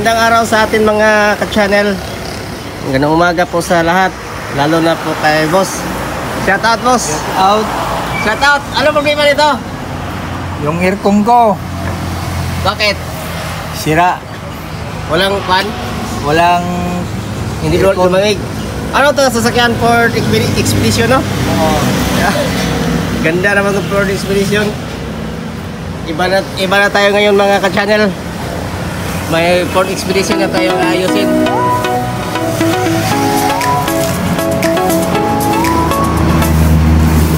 Magandang araw sa atin mga ka-channel. Magandang umaga po sa lahat, lalo na po kay boss. Shout out boss. Shout out. Ano problema nito? Yung aircon ko Bakit? sira. Walang fan? Walang Hindi lumamig. Ano to, sasakyan for expedition, no? Oo. Ganda naman ng Ford Expedition. Iba na tayo ngayon mga ka-channel. May Ford Expedition na tayong ayusin.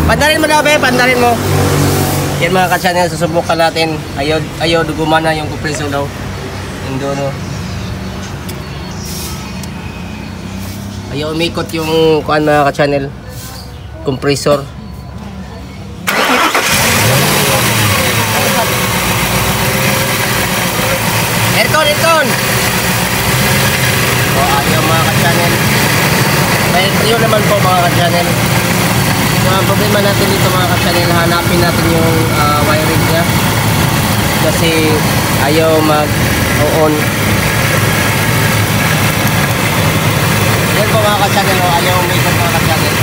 Pandarin mo na ba? Pandarin mo. Yan mga ka-channel, susubukan natin. Ayaw gumana yung compressor daw. Indo, no? Ayaw umikot yung kuan mga ka-channel. Compressor. Aircon! O, ayaw mga ka-channel. May trio naman po mga ka-channel. So, ang problema natin dito mga ka-channel, hanapin natin yung wiring niya. Kasi ayaw mag-on. Yan po mga ka-channel, ayaw umikot mga ka-channel.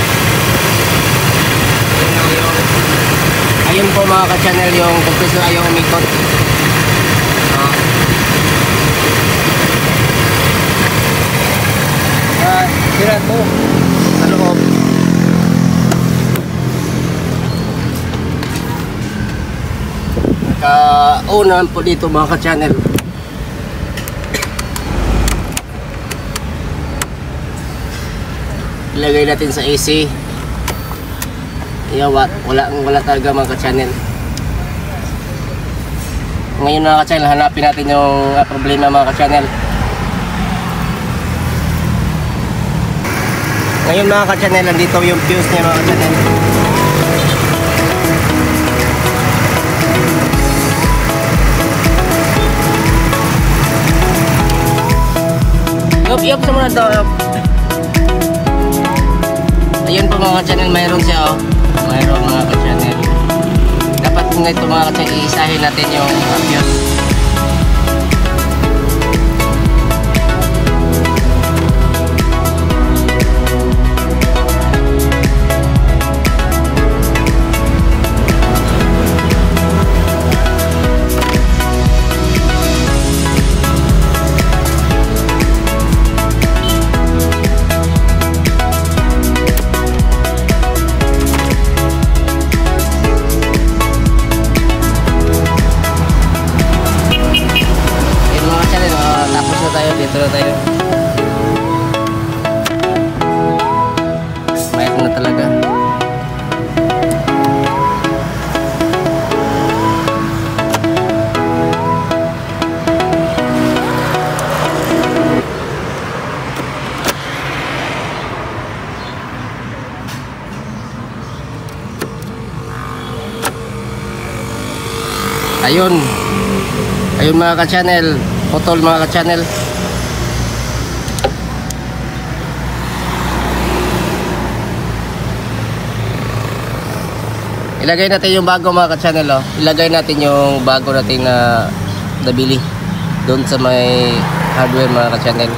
Ayun po mga ka-channel, yung compressor ayaw umikot. Sira to sa loob. Naka-unan po dito mga ka-channel. Ilagay natin sa AC. Wala talaga mga ka-channel. Ngayon mga ka-channel, hanapin natin yung problema mga ka-channel. Ngayon mga ka-channel, nandito yung fuse niya mga ka-channel. Yup sa muna daw. Ayun po mga ka-channel, mayroon siya oh. Mayroon mga ka-channel. Dapat nga ito mga ka-channel, iisahin natin yung fuse. Dito na tayo. Mayroon na talaga. Ayun mga ka-channel, putol mga ka-channel. Ilagay natin yung bago mga ka-channel oh. Ilagay natin yung bago natin na nabili doon sa may hardware mga ka-channel.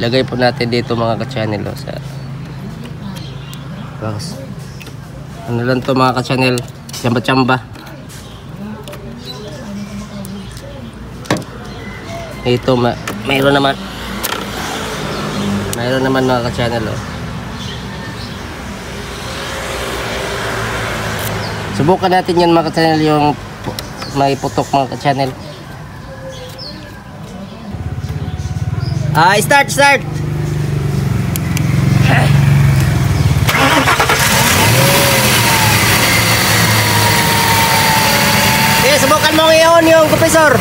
Ilagay po natin dito mga ka-channel oh, sa box. Ano lang to mga ka-channel, tsamba-tsamba. Ito mayroon naman mga ka-channel oh. Subukan natin yan mga ka-channel, yung may putok mga ka-channel. Start! Okay, subukan mo ngayon yung compressor.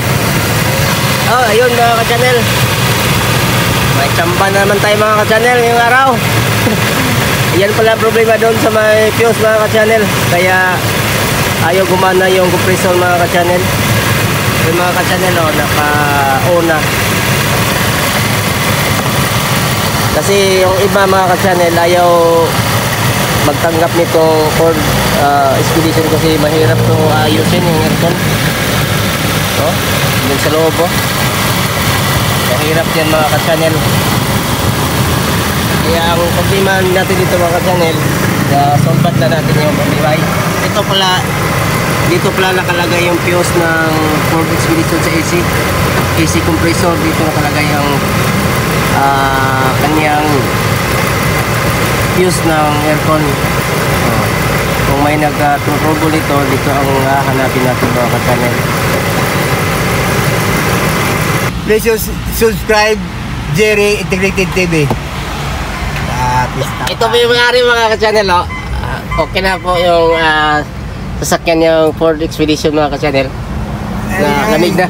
Ayun mga ka-channel. May tsamba na naman tayo mga ka-channel ngayong araw. Yan pala problema doon sa may fuse mga ka-channel. Kaya ayaw gumana yung compressor mga ka-channel. Yung mga ka-channel naka-on na. Kasi yung iba mga ka-channel ayaw magtanggap nitong Ford Expedition kasi mahirap to ayusin yung aircon. Oh, dun sa loob, oh. Mahirap yan mga ka-channel. Kaya ang problema natin dito mga ka-channel, solve na natin yung problema. Dito pala nakalagay yung fuse ng Ford Expedition sa AC compressor. Dito nakalagay ang kanyang fuse ng aircon. Kung may nag-trouble dito ang hanapin natin mga ka-channel. Please subscribe Jerry Integrated TV. Ito po yung may-ari mga ka-channel, oh. Okay na po yung sasakyan yung Ford Expedition mga ka-channel. Na lamig na.